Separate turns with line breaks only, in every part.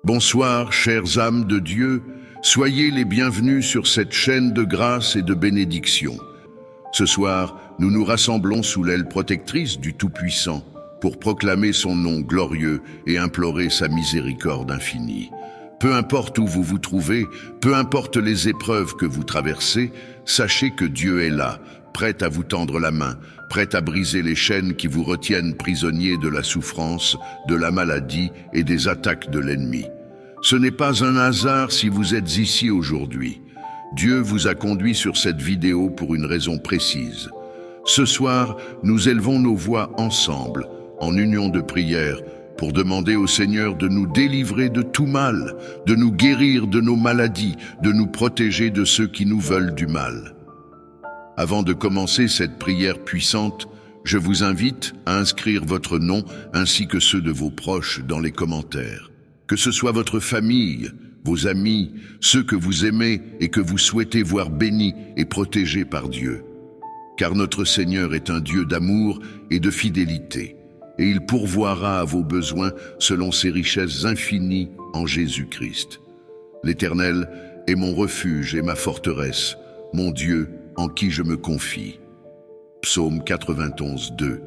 Bonsoir, chères âmes de Dieu, soyez les bienvenus sur cette chaîne de grâce et de bénédiction. Ce soir, nous nous rassemblons sous l'aile protectrice du Tout-Puissant pour proclamer son nom glorieux et implorer sa miséricorde infinie. Peu importe où vous vous trouvez, peu importe les épreuves que vous traversez, sachez que Dieu est là, prêt à vous tendre la main, prêt à briser les chaînes qui vous retiennent prisonniers de la souffrance, de la maladie et des attaques de l'ennemi. Ce n'est pas un hasard si vous êtes ici aujourd'hui. Dieu vous a conduit sur cette vidéo pour une raison précise. Ce soir, nous élevons nos voix ensemble, en union de prière, pour demander au Seigneur de nous délivrer de tout mal, de nous guérir de nos maladies, de nous protéger de ceux qui nous veulent du mal. Avant de commencer cette prière puissante, je vous invite à inscrire votre nom ainsi que ceux de vos proches dans les commentaires. Que ce soit votre famille, vos amis, ceux que vous aimez et que vous souhaitez voir bénis et protégés par Dieu. Car notre Seigneur est un Dieu d'amour et de fidélité, et il pourvoira à vos besoins selon ses richesses infinies en Jésus-Christ. L'Éternel est mon refuge et ma forteresse, mon Dieu en qui je me confie. Psaume 91, 2.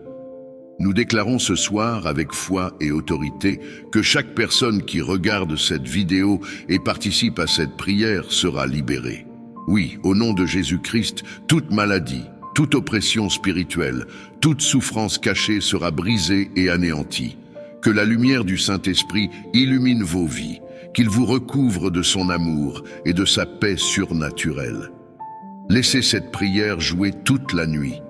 Nous déclarons ce soir avec foi et autorité que chaque personne qui regarde cette vidéo et participe à cette prière sera libérée. Oui, au nom de Jésus-Christ, toute maladie, toute oppression spirituelle, toute souffrance cachée sera brisée et anéantie. Que la lumière du Saint-Esprit illumine vos vies, qu'il vous recouvre de son amour et de sa paix surnaturelle. Laissez cette prière jouer toute la nuit.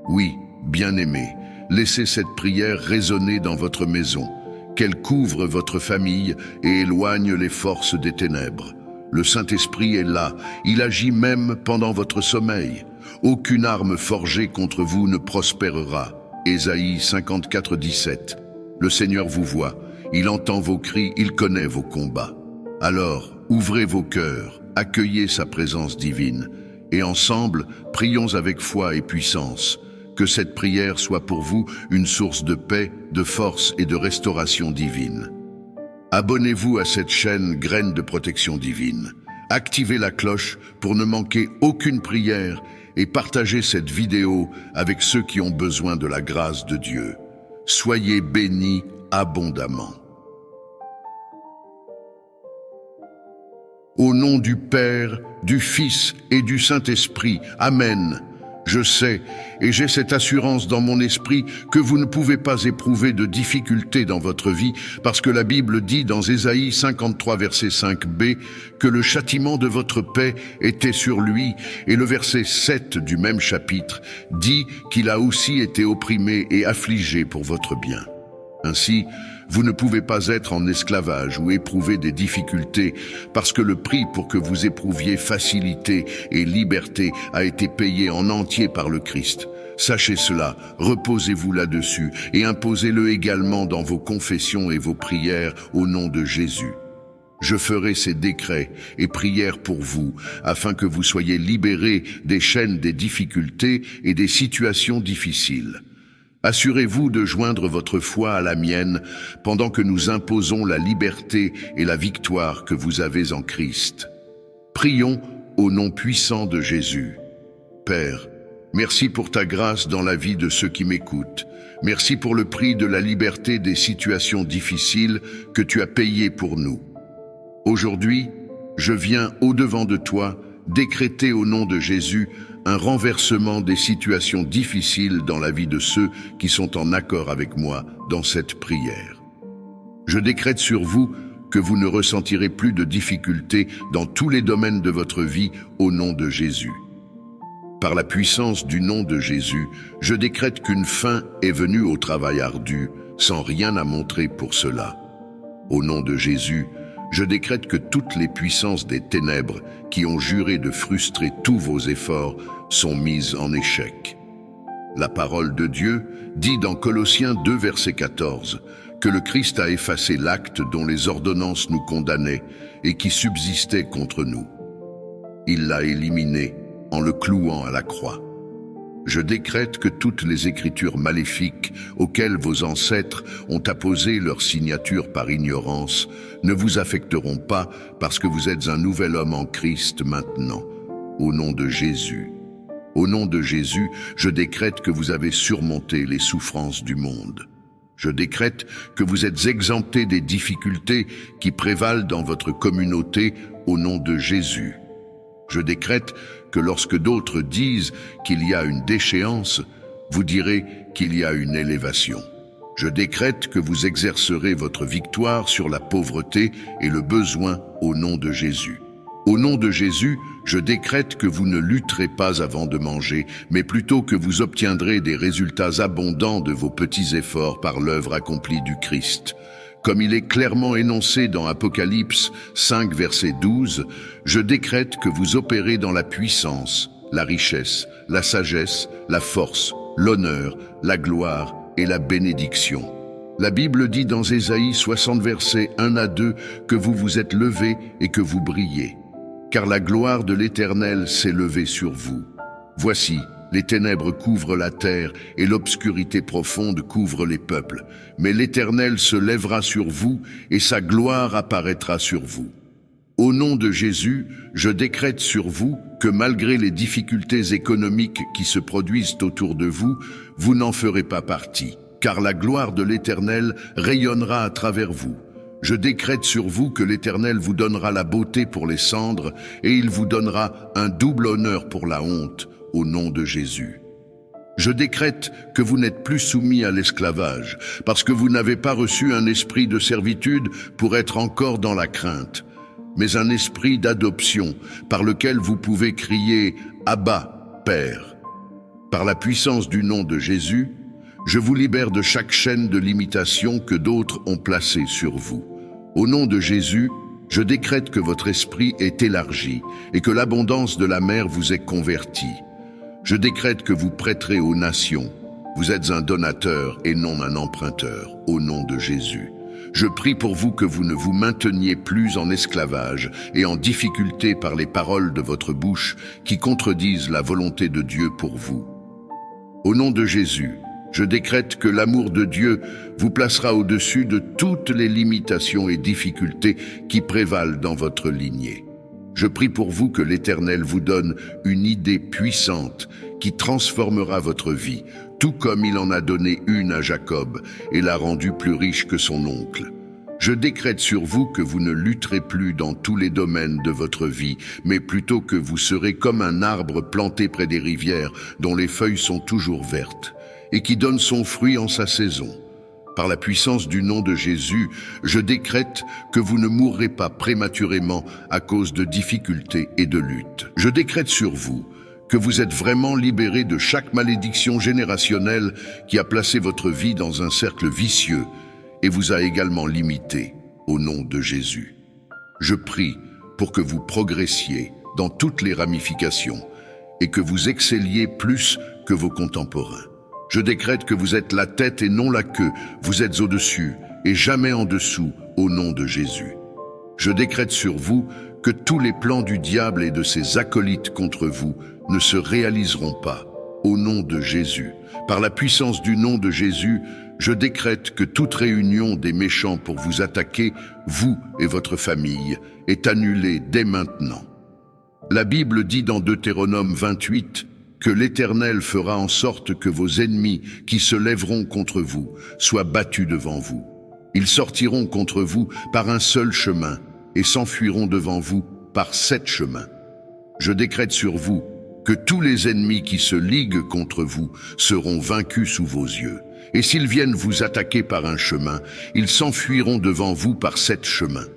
Oui, bien-aimés, laissez cette prière résonner dans votre maison, qu'elle couvre votre famille et éloigne les forces des ténèbres. Le Saint-Esprit est là, il agit même pendant votre sommeil. Aucune arme forgée contre vous ne prospérera. Ésaïe 54, 17. Le Seigneur vous voit, il entend vos cris, il connaît vos combats. Alors, ouvrez vos cœurs, accueillez sa présence divine, et ensemble, prions avec foi et puissance. Que cette prière soit pour vous une source de paix, de force et de restauration divine. Abonnez-vous à cette chaîne Graines de protection divine. Activez la cloche pour ne manquer aucune prière et partagez cette vidéo avec ceux qui ont besoin de la grâce de Dieu. Soyez bénis abondamment. Au nom du Père, du Fils et du Saint-Esprit. Amen. Je sais, et j'ai cette assurance dans mon esprit, que vous ne pouvez pas éprouver de difficultés dans votre vie, parce que la Bible dit dans Ésaïe 53, verset 5b, que le châtiment de votre paix était sur lui, et le verset 7 du même chapitre dit qu'il a aussi été opprimé et affligé pour votre bien. Ainsi, vous ne pouvez pas être en esclavage ou éprouver des difficultés parce que le prix pour que vous éprouviez facilité et liberté a été payé en entier par le Christ. Sachez cela, reposez-vous là-dessus et imposez-le également dans vos confessions et vos prières au nom de Jésus. Je ferai ces décrets et prières pour vous, afin que vous soyez libérés des chaînes des difficultés et des situations difficiles. Assurez-vous de joindre votre foi à la mienne pendant que nous imposons la liberté et la victoire que vous avez en Christ. Prions au nom puissant de Jésus. Père, merci pour ta grâce dans la vie de ceux qui m'écoutent. Merci pour le prix de la liberté des situations difficiles que tu as payé pour nous. Aujourd'hui, je viens au-devant de toi décréter au nom de Jésus un renversement des situations difficiles dans la vie de ceux qui sont en accord avec moi dans cette prière. Je décrète sur vous que vous ne ressentirez plus de difficultés dans tous les domaines de votre vie au nom de Jésus. Par la puissance du nom de Jésus, je décrète qu'une fin est venue au travail ardu, sans rien à montrer pour cela. Au nom de Jésus, je décrète que toutes les puissances des ténèbres qui ont juré de frustrer tous vos efforts sont mises en échec. La parole de Dieu dit dans Colossiens 2, verset 14, que le Christ a effacé l'acte dont les ordonnances nous condamnaient et qui subsistait contre nous. Il l'a éliminé en le clouant à la croix. Je décrète que toutes les écritures maléfiques auxquelles vos ancêtres ont apposé leur signature par ignorance ne vous affecteront pas parce que vous êtes un nouvel homme en Christ maintenant, au nom de Jésus. Au nom de Jésus, je décrète que vous avez surmonté les souffrances du monde. Je décrète que vous êtes exemptés des difficultés qui prévalent dans votre communauté au nom de Jésus. Je décrète que lorsque d'autres disent qu'il y a une déchéance, vous direz qu'il y a une élévation. Je décrète que vous exercerez votre victoire sur la pauvreté et le besoin au nom de Jésus. Au nom de Jésus, je décrète que vous ne lutterez pas avant de manger, mais plutôt que vous obtiendrez des résultats abondants de vos petits efforts par l'œuvre accomplie du Christ. Comme il est clairement énoncé dans Apocalypse 5, verset 12, je décrète que vous opérez dans la puissance, la richesse, la sagesse, la force, l'honneur, la gloire et la bénédiction. La Bible dit dans Ésaïe 60, versets 1 à 2, que vous vous êtes levés et que vous brillez, car la gloire de l'Éternel s'est levée sur vous. Voici, les ténèbres couvrent la terre et l'obscurité profonde couvre les peuples. Mais l'Éternel se lèvera sur vous et sa gloire apparaîtra sur vous. Au nom de Jésus, je décrète sur vous que malgré les difficultés économiques qui se produisent autour de vous, vous n'en ferez pas partie, car la gloire de l'Éternel rayonnera à travers vous. Je décrète sur vous que l'Éternel vous donnera la beauté pour les cendres et il vous donnera un double honneur pour la honte, au nom de Jésus. Je décrète que vous n'êtes plus soumis à l'esclavage, parce que vous n'avez pas reçu un esprit de servitude pour être encore dans la crainte, mais un esprit d'adoption par lequel vous pouvez crier « Abba, Père ». Par la puissance du nom de Jésus, je vous libère de chaque chaîne de limitation que d'autres ont placée sur vous. Au nom de Jésus, je décrète que votre esprit est élargi et que l'abondance de la mer vous est convertie. Je décrète que vous prêterez aux nations. Vous êtes un donateur et non un emprunteur, au nom de Jésus. Je prie pour vous que vous ne vous mainteniez plus en esclavage et en difficulté par les paroles de votre bouche qui contredisent la volonté de Dieu pour vous. Au nom de Jésus, je décrète que l'amour de Dieu vous placera au-dessus de toutes les limitations et difficultés qui prévalent dans votre lignée. Je prie pour vous que l'Éternel vous donne une idée puissante qui transformera votre vie, tout comme il en a donné une à Jacob et l'a rendu plus riche que son oncle. Je décrète sur vous que vous ne lutterez plus dans tous les domaines de votre vie, mais plutôt que vous serez comme un arbre planté près des rivières dont les feuilles sont toujours vertes et qui donne son fruit en sa saison. Par la puissance du nom de Jésus, je décrète que vous ne mourrez pas prématurément à cause de difficultés et de luttes. Je décrète sur vous que vous êtes vraiment libérés de chaque malédiction générationnelle qui a placé votre vie dans un cercle vicieux et vous a également limité, au nom de Jésus. Je prie pour que vous progressiez dans toutes les ramifications et que vous excelliez plus que vos contemporains. Je décrète que vous êtes la tête et non la queue, vous êtes au-dessus et jamais en dessous, au nom de Jésus. Je décrète sur vous que tous les plans du diable et de ses acolytes contre vous ne se réaliseront pas, au nom de Jésus. Par la puissance du nom de Jésus, je décrète que toute réunion des méchants pour vous attaquer, vous et votre famille, est annulée dès maintenant. La Bible dit dans Deutéronome 28 que l'Éternel fera en sorte que vos ennemis qui se lèveront contre vous soient battus devant vous. Ils sortiront contre vous par un seul chemin et s'enfuiront devant vous par 7 chemins. Je décrète sur vous que tous les ennemis qui se liguent contre vous seront vaincus sous vos yeux. Et s'ils viennent vous attaquer par un chemin, ils s'enfuiront devant vous par 7 chemins.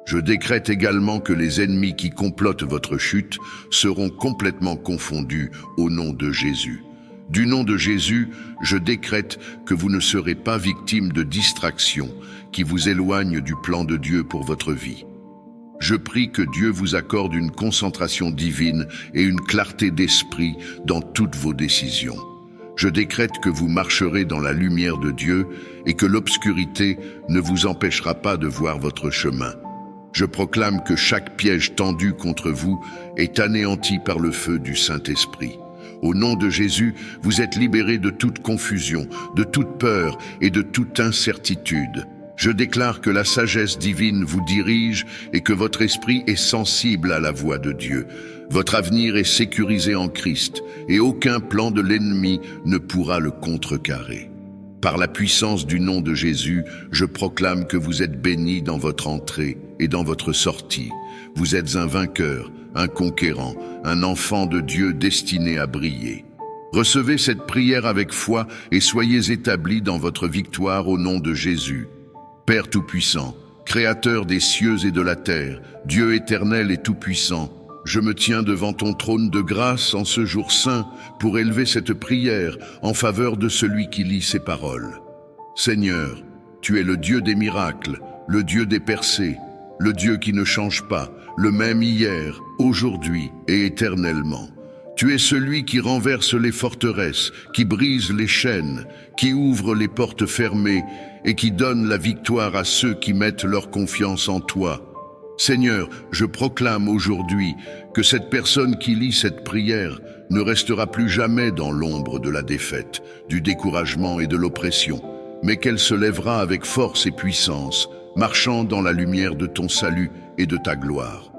Je décrète également que les ennemis qui complotent votre chute seront complètement confondus au nom de Jésus. Du nom de Jésus, je décrète que vous ne serez pas victime de distractions qui vous éloignent du plan de Dieu pour votre vie. Je prie que Dieu vous accorde une concentration divine et une clarté d'esprit dans toutes vos décisions. Je décrète que vous marcherez dans la lumière de Dieu et que l'obscurité ne vous empêchera pas de voir votre chemin. Je proclame que chaque piège tendu contre vous est anéanti par le feu du Saint-Esprit. Au nom de Jésus, vous êtes libérés de toute confusion, de toute peur et de toute incertitude. Je déclare que la sagesse divine vous dirige et que votre esprit est sensible à la voix de Dieu. Votre avenir est sécurisé en Christ et aucun plan de l'ennemi ne pourra le contrecarrer. Par la puissance du nom de Jésus, je proclame que vous êtes bénis dans votre entrée et dans votre sortie. Vous êtes un vainqueur, un conquérant, un enfant de Dieu destiné à briller. Recevez cette prière avec foi et soyez établis dans votre victoire au nom de Jésus. Père Tout-Puissant, Créateur des cieux et de la terre, Dieu éternel et Tout-Puissant, je me tiens devant ton trône de grâce en ce jour saint pour élever cette prière en faveur de celui qui lit ces paroles. Seigneur, tu es le Dieu des miracles, le Dieu des percées, le Dieu qui ne change pas, le même hier, aujourd'hui et éternellement. Tu es celui qui renverse les forteresses, qui brise les chaînes, qui ouvre les portes fermées et qui donne la victoire à ceux qui mettent leur confiance en toi. Seigneur, je proclame aujourd'hui que cette personne qui lit cette prière ne restera plus jamais dans l'ombre de la défaite, du découragement et de l'oppression, mais qu'elle se lèvera avec force et puissance, marchant dans la lumière de ton salut et de ta gloire.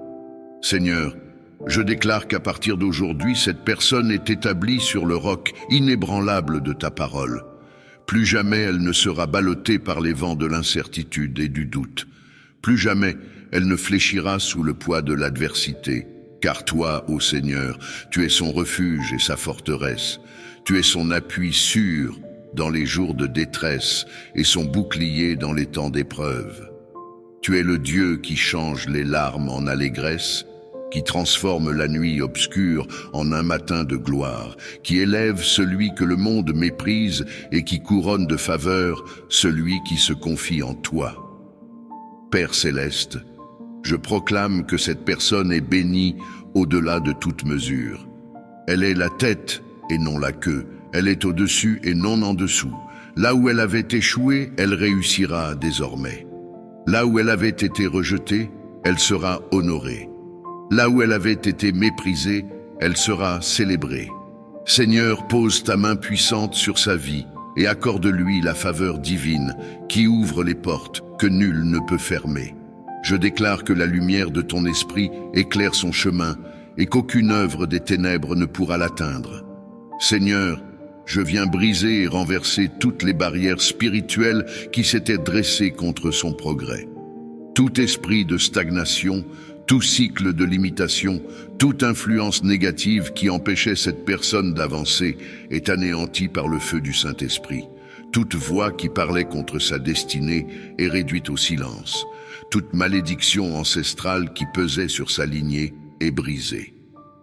Seigneur, je déclare qu'à partir d'aujourd'hui, cette personne est établie sur le roc inébranlable de ta parole. Plus jamais elle ne sera ballottée par les vents de l'incertitude et du doute. Plus jamais elle ne fléchira sous le poids de l'adversité. Car toi, ô Seigneur, tu es son refuge et sa forteresse. Tu es son appui sûr dans les jours de détresse et son bouclier dans les temps d'épreuve. Tu es le Dieu qui change les larmes en allégresse, qui transforme la nuit obscure en un matin de gloire, qui élève celui que le monde méprise et qui couronne de faveur celui qui se confie en toi. Père céleste, je proclame que cette personne est bénie au-delà de toute mesure. Elle est la tête et non la queue, elle est au-dessus et non en dessous. Là où elle avait échoué, elle réussira désormais. Là où elle avait été rejetée, elle sera honorée. Là où elle avait été méprisée, elle sera célébrée. Seigneur, pose ta main puissante sur sa vie et accorde-lui la faveur divine qui ouvre les portes que nul ne peut fermer. Je déclare que la lumière de ton esprit éclaire son chemin et qu'aucune œuvre des ténèbres ne pourra l'atteindre. Seigneur, je viens briser et renverser toutes les barrières spirituelles qui s'étaient dressées contre son progrès. Tout esprit de stagnation, tout cycle de limitation, toute influence négative qui empêchait cette personne d'avancer est anéantie par le feu du Saint-Esprit. Toute voix qui parlait contre sa destinée est réduite au silence. Toute malédiction ancestrale qui pesait sur sa lignée est brisée.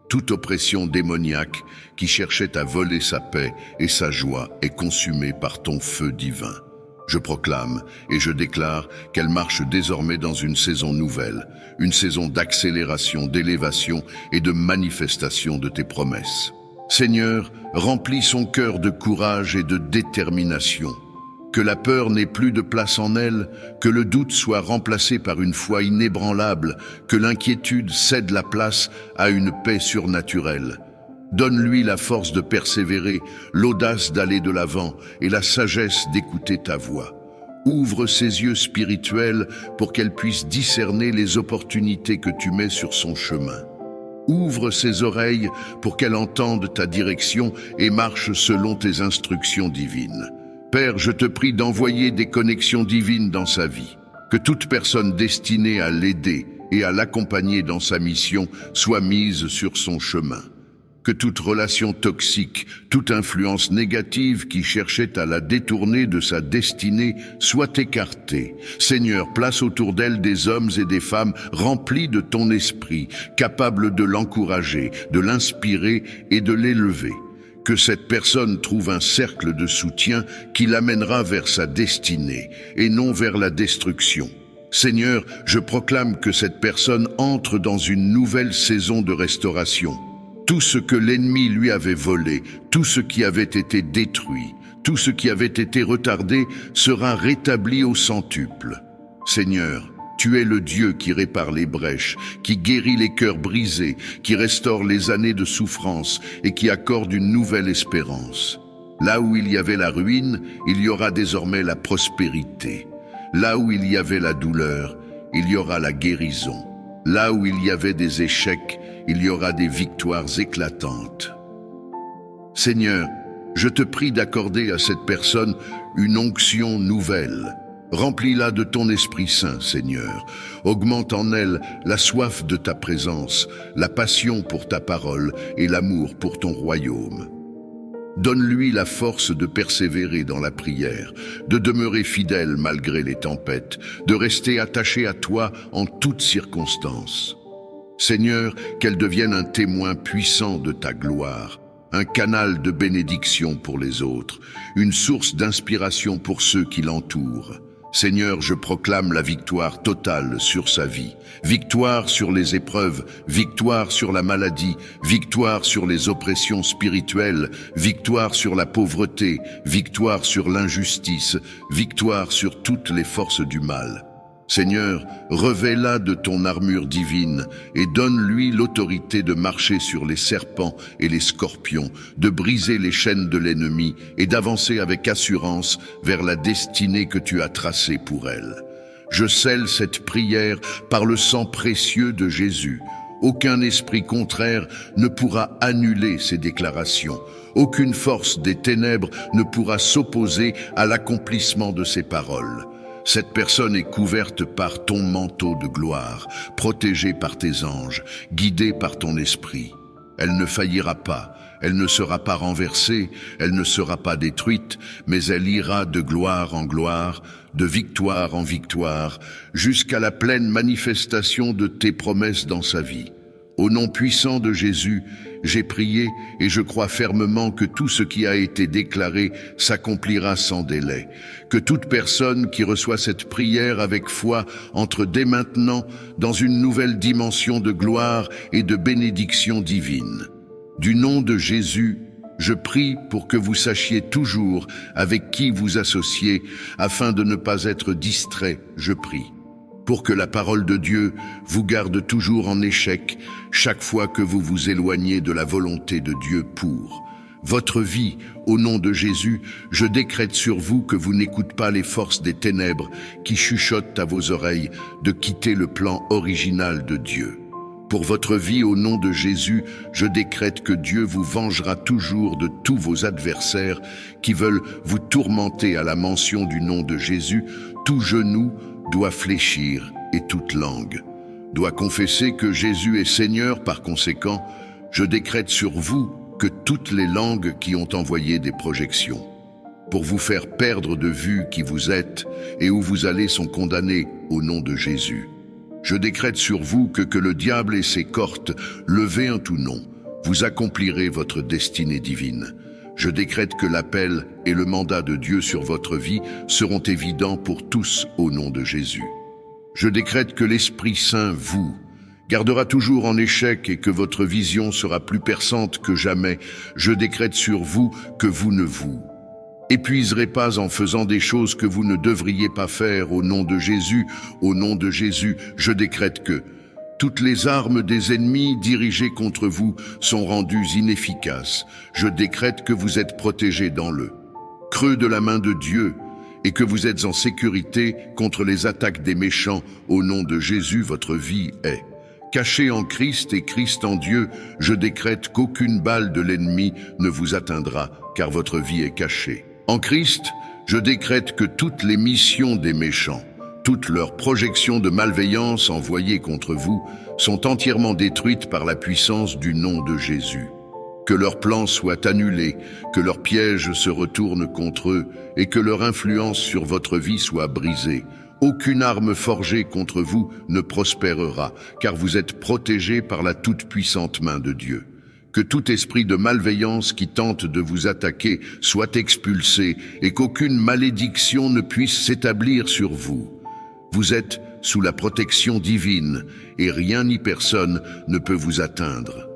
Toute oppression démoniaque qui cherchait à voler sa paix et sa joie est consumée par ton feu divin. Je proclame et je déclare qu'elle marche désormais dans une saison nouvelle, une saison d'accélération, d'élévation et de manifestation de tes promesses. Seigneur, remplis son cœur de courage et de détermination. Que la peur n'ait plus de place en elle, que le doute soit remplacé par une foi inébranlable, que l'inquiétude cède la place à une paix surnaturelle. Donne-lui la force de persévérer, l'audace d'aller de l'avant et la sagesse d'écouter ta voix. Ouvre ses yeux spirituels pour qu'elle puisse discerner les opportunités que tu mets sur son chemin. Ouvre ses oreilles pour qu'elle entende ta direction et marche selon tes instructions divines. Père, je te prie d'envoyer des connexions divines dans sa vie, que toute personne destinée à l'aider et à l'accompagner dans sa mission soit mise sur son chemin. Que toute relation toxique, toute influence négative qui cherchait à la détourner de sa destinée soit écartée. Seigneur, place autour d'elle des hommes et des femmes remplis de ton esprit, capables de l'encourager, de l'inspirer et de l'élever. Que cette personne trouve un cercle de soutien qui l'amènera vers sa destinée et non vers la destruction. Seigneur, je proclame que cette personne entre dans une nouvelle saison de restauration. Tout ce que l'ennemi lui avait volé, tout ce qui avait été détruit, tout ce qui avait été retardé sera rétabli au centuple. Seigneur, Tu es le Dieu qui répare les brèches, qui guérit les cœurs brisés, qui restaure les années de souffrance et qui accorde une nouvelle espérance. Là où il y avait la ruine, il y aura désormais la prospérité. Là où il y avait la douleur, il y aura la guérison. Là où il y avait des échecs, il y aura des victoires éclatantes. Seigneur, je te prie d'accorder à cette personne une onction nouvelle. Remplis-la de ton Esprit Saint, Seigneur. Augmente en elle la soif de ta présence, la passion pour ta parole et l'amour pour ton royaume. Donne-lui la force de persévérer dans la prière, de demeurer fidèle malgré les tempêtes, de rester attaché à toi en toutes circonstances. Seigneur, qu'elle devienne un témoin puissant de ta gloire, un canal de bénédiction pour les autres, une source d'inspiration pour ceux qui l'entourent. Seigneur, je proclame la victoire totale sur sa vie. Victoire sur les épreuves, victoire sur la maladie, victoire sur les oppressions spirituelles, victoire sur la pauvreté, victoire sur l'injustice, victoire sur toutes les forces du mal. Seigneur, revêt-la de ton armure divine et donne-lui l'autorité de marcher sur les serpents et les scorpions, de briser les chaînes de l'ennemi et d'avancer avec assurance vers la destinée que tu as tracée pour elle. Je scelle cette prière par le sang précieux de Jésus. Aucun esprit contraire ne pourra annuler ces déclarations. Aucune force des ténèbres ne pourra s'opposer à l'accomplissement de ces paroles. Cette personne est couverte par ton manteau de gloire, protégée par tes anges, guidée par ton esprit. Elle ne faillira pas, elle ne sera pas renversée, elle ne sera pas détruite, mais elle ira de gloire en gloire, de victoire en victoire, jusqu'à la pleine manifestation de tes promesses dans sa vie. Au nom puissant de Jésus, j'ai prié et je crois fermement que tout ce qui a été déclaré s'accomplira sans délai. Que toute personne qui reçoit cette prière avec foi entre dès maintenant dans une nouvelle dimension de gloire et de bénédiction divine. Du nom de Jésus, je prie pour que vous sachiez toujours avec qui vous associez afin de ne pas être distrait, je prie. Pour que la parole de Dieu vous garde toujours en échec chaque fois que vous vous éloignez de la volonté de Dieu pour votre vie. Au nom de Jésus, je décrète sur vous que vous n'écoutez pas les forces des ténèbres qui chuchotent à vos oreilles de quitter le plan original de Dieu. Pour votre vie, au nom de Jésus, je décrète que Dieu vous vengera toujours de tous vos adversaires qui veulent vous tourmenter à la mention du nom de Jésus. Tout genou doit fléchir et toute langue doit confesser que Jésus est Seigneur. Par conséquent, je décrète sur vous que toutes les langues qui ont envoyé des projections pour vous faire perdre de vue qui vous êtes et où vous allez sont condamnées au nom de Jésus. Je décrète sur vous que le diable et ses cohortes, levés un tout nom, vous accomplirez votre destinée divine. Je décrète que l'appel et le mandat de Dieu sur votre vie seront évidents pour tous au nom de Jésus. Je décrète que l'Esprit Saint vous gardera toujours en échec et que votre vision sera plus perçante que jamais. Je décrète sur vous que vous ne vous épuiserez pas en faisant des choses que vous ne devriez pas faire au nom de Jésus. Au nom de Jésus, je décrète que toutes les armes des ennemis dirigées contre vous sont rendues inefficaces. Je décrète que vous êtes protégés dans le creux de la main de Dieu et que vous êtes en sécurité contre les attaques des méchants. Au nom de Jésus, votre vie est cachée en Christ et Christ en Dieu. Je décrète qu'aucune balle de l'ennemi ne vous atteindra, car votre vie est cachée. En Christ, je décrète que toutes les missions des méchants, toutes leurs projections de malveillance envoyées contre vous sont entièrement détruites par la puissance du nom de Jésus. Que leurs plans soient annulés, que leurs pièges se retournent contre eux et que leur influence sur votre vie soit brisée. Aucune arme forgée contre vous ne prospérera, car vous êtes protégés par la toute-puissante main de Dieu. Que tout esprit de malveillance qui tente de vous attaquer soit expulsé et qu'aucune malédiction ne puisse s'établir sur vous. Vous êtes sous la protection divine et rien ni personne ne peut vous atteindre.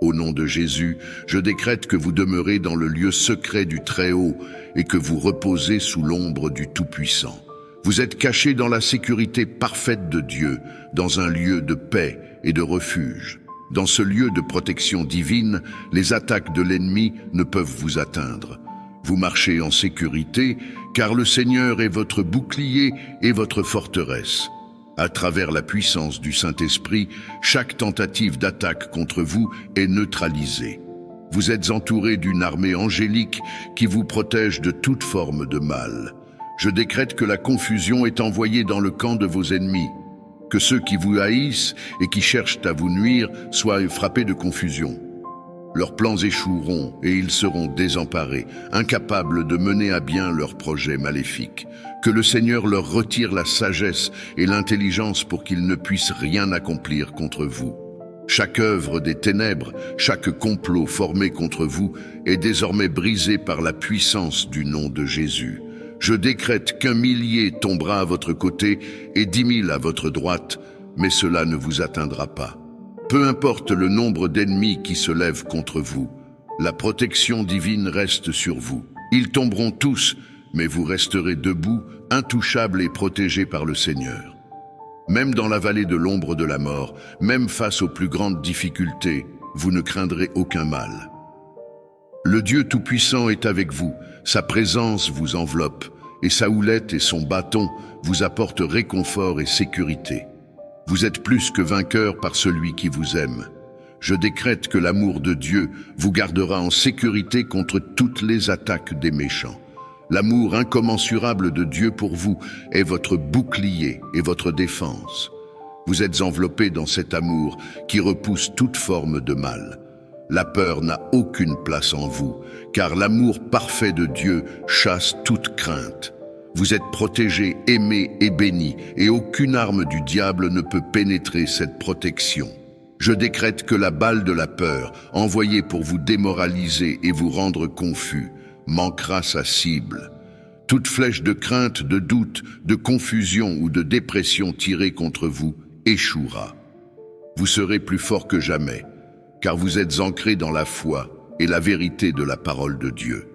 Au nom de Jésus, je décrète que vous demeurez dans le lieu secret du Très-Haut et que vous reposez sous l'ombre du Tout-Puissant. Vous êtes cachés dans la sécurité parfaite de Dieu, dans un lieu de paix et de refuge. Dans ce lieu de protection divine, les attaques de l'ennemi ne peuvent vous atteindre. Vous marchez en sécurité, car le Seigneur est votre bouclier et votre forteresse. À travers la puissance du Saint-Esprit, chaque tentative d'attaque contre vous est neutralisée. Vous êtes entourés d'une armée angélique qui vous protège de toute forme de mal. Je décrète que la confusion est envoyée dans le camp de vos ennemis, que ceux qui vous haïssent et qui cherchent à vous nuire soient frappés de confusion. Leurs plans échoueront et ils seront désemparés, incapables de mener à bien leurs projets maléfiques. Que le Seigneur leur retire la sagesse et l'intelligence pour qu'ils ne puissent rien accomplir contre vous. Chaque œuvre des ténèbres, chaque complot formé contre vous est désormais brisé par la puissance du nom de Jésus. Je décrète qu'1 millier tombera à votre côté et 10 000 à votre droite, mais cela ne vous atteindra pas. Peu importe le nombre d'ennemis qui se lèvent contre vous, la protection divine reste sur vous. Ils tomberont tous, mais vous resterez debout, intouchables et protégés par le Seigneur. Même dans la vallée de l'ombre de la mort, même face aux plus grandes difficultés, vous ne craindrez aucun mal. Le Dieu Tout-Puissant est avec vous, sa présence vous enveloppe, et sa houlette et son bâton vous apportent réconfort et sécurité. Vous êtes plus que vainqueurs par celui qui vous aime. Je décrète que l'amour de Dieu vous gardera en sécurité contre toutes les attaques des méchants. L'amour incommensurable de Dieu pour vous est votre bouclier et votre défense. Vous êtes enveloppés dans cet amour qui repousse toute forme de mal. La peur n'a aucune place en vous, car l'amour parfait de Dieu chasse toute crainte. Vous êtes protégés, aimés et bénis, et aucune arme du diable ne peut pénétrer cette protection. Je décrète que la balle de la peur, envoyée pour vous démoraliser et vous rendre confus, manquera sa cible. Toute flèche de crainte, de doute, de confusion ou de dépression tirée contre vous échouera. Vous serez plus forts que jamais, car vous êtes ancrés dans la foi et la vérité de la parole de Dieu.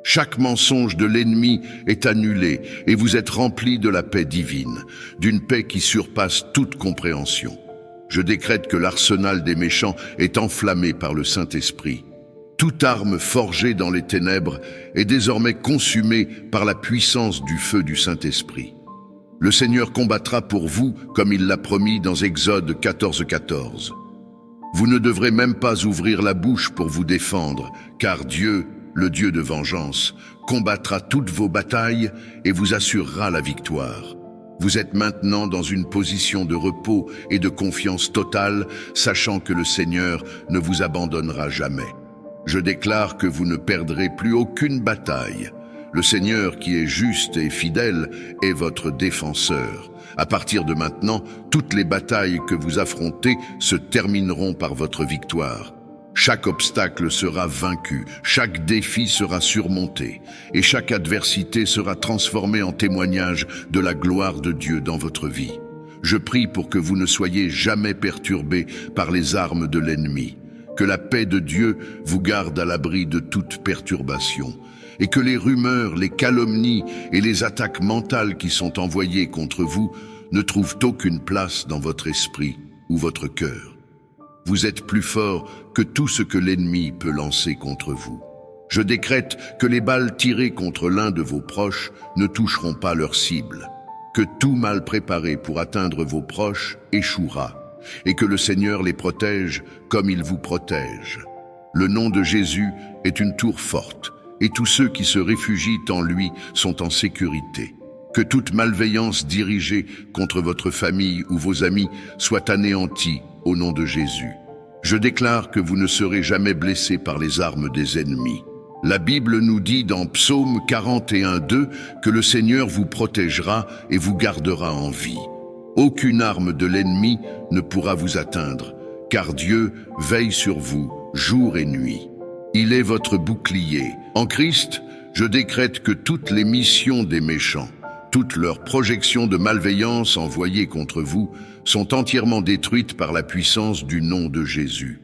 Chaque mensonge de l'ennemi est annulé et vous êtes remplis de la paix divine, d'une paix qui surpasse toute compréhension. Je décrète que l'arsenal des méchants est enflammé par le Saint-Esprit. Toute arme forgée dans les ténèbres est désormais consumée par la puissance du feu du Saint-Esprit. Le Seigneur combattra pour vous comme il l'a promis dans Exode 14:14. Vous ne devrez même pas ouvrir la bouche pour vous défendre, car Dieu, le Dieu de vengeance, combattra toutes vos batailles et vous assurera la victoire. Vous êtes maintenant dans une position de repos et de confiance totale, sachant que le Seigneur ne vous abandonnera jamais. Je déclare que vous ne perdrez plus aucune bataille. Le Seigneur, qui est juste et fidèle, est votre défenseur. À partir de maintenant, toutes les batailles que vous affrontez se termineront par votre victoire. Chaque obstacle sera vaincu, chaque défi sera surmonté, et chaque adversité sera transformée en témoignage de la gloire de Dieu dans votre vie. Je prie pour que vous ne soyez jamais perturbés par les armes de l'ennemi, que la paix de Dieu vous garde à l'abri de toute perturbation, et que les rumeurs, les calomnies et les attaques mentales qui sont envoyées contre vous ne trouvent aucune place dans votre esprit ou votre cœur. Vous êtes plus fort que tout ce que l'ennemi peut lancer contre vous. Je décrète que les balles tirées contre l'un de vos proches ne toucheront pas leur cible, que tout mal préparé pour atteindre vos proches échouera, et que le Seigneur les protège comme il vous protège. Le nom de Jésus est une tour forte, et tous ceux qui se réfugient en lui sont en sécurité. Que toute malveillance dirigée contre votre famille ou vos amis soit anéantie au nom de Jésus. Je déclare que vous ne serez jamais blessés par les armes des ennemis. La Bible nous dit dans Psaume 41:2 que le Seigneur vous protégera et vous gardera en vie. Aucune arme de l'ennemi ne pourra vous atteindre, car Dieu veille sur vous jour et nuit. Il est votre bouclier. En Christ, je décrète que toutes les missions des méchants, toutes leurs projections de malveillance envoyées contre vous sont entièrement détruites par la puissance du nom de Jésus.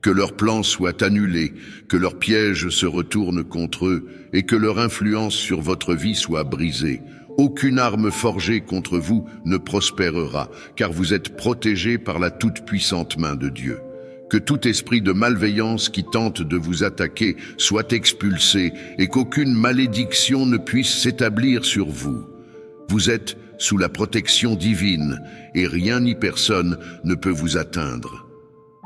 Que leurs plans soient annulés, que leurs pièges se retournent contre eux et que leur influence sur votre vie soit brisée, Aucune arme forgée contre vous ne prospérera, car vous êtes protégés par la toute-puissante main de Dieu. Que tout esprit de malveillance qui tente de vous attaquer soit expulsé et qu'aucune malédiction ne puisse s'établir sur vous. Vous êtes sous la protection divine et rien ni personne ne peut vous atteindre.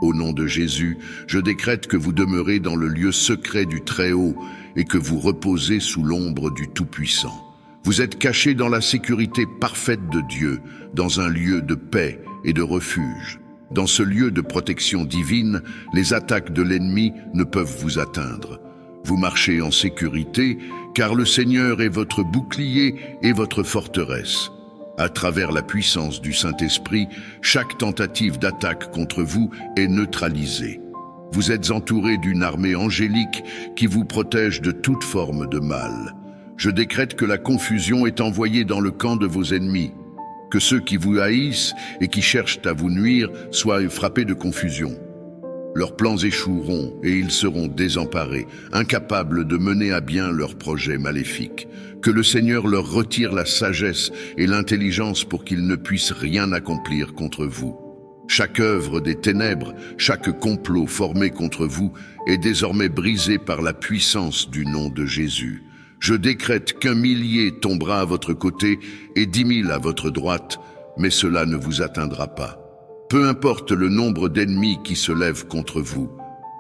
Au nom de Jésus, je décrète que vous demeurez dans le lieu secret du Très-Haut et que vous reposez sous l'ombre du Tout-Puissant. Vous êtes cachés dans la sécurité parfaite de Dieu, dans un lieu de paix et de refuge. Dans ce lieu de protection divine, les attaques de l'ennemi ne peuvent vous atteindre. Vous marchez en sécurité, car le Seigneur est votre bouclier et votre forteresse. À travers la puissance du Saint-Esprit, chaque tentative d'attaque contre vous est neutralisée. Vous êtes entourés d'une armée angélique qui vous protège de toute forme de mal. Je décrète que la confusion est envoyée dans le camp de vos ennemis, que ceux qui vous haïssent et qui cherchent à vous nuire soient frappés de confusion. Leurs plans échoueront et ils seront désemparés, incapables de mener à bien leurs projets maléfiques. Que le Seigneur leur retire la sagesse et l'intelligence pour qu'ils ne puissent rien accomplir contre vous. Chaque œuvre des ténèbres, chaque complot formé contre vous est désormais brisé par la puissance du nom de Jésus. Je décrète qu'1 millier tombera à votre côté et 10 000 à votre droite, mais cela ne vous atteindra pas. Peu importe le nombre d'ennemis qui se lèvent contre vous,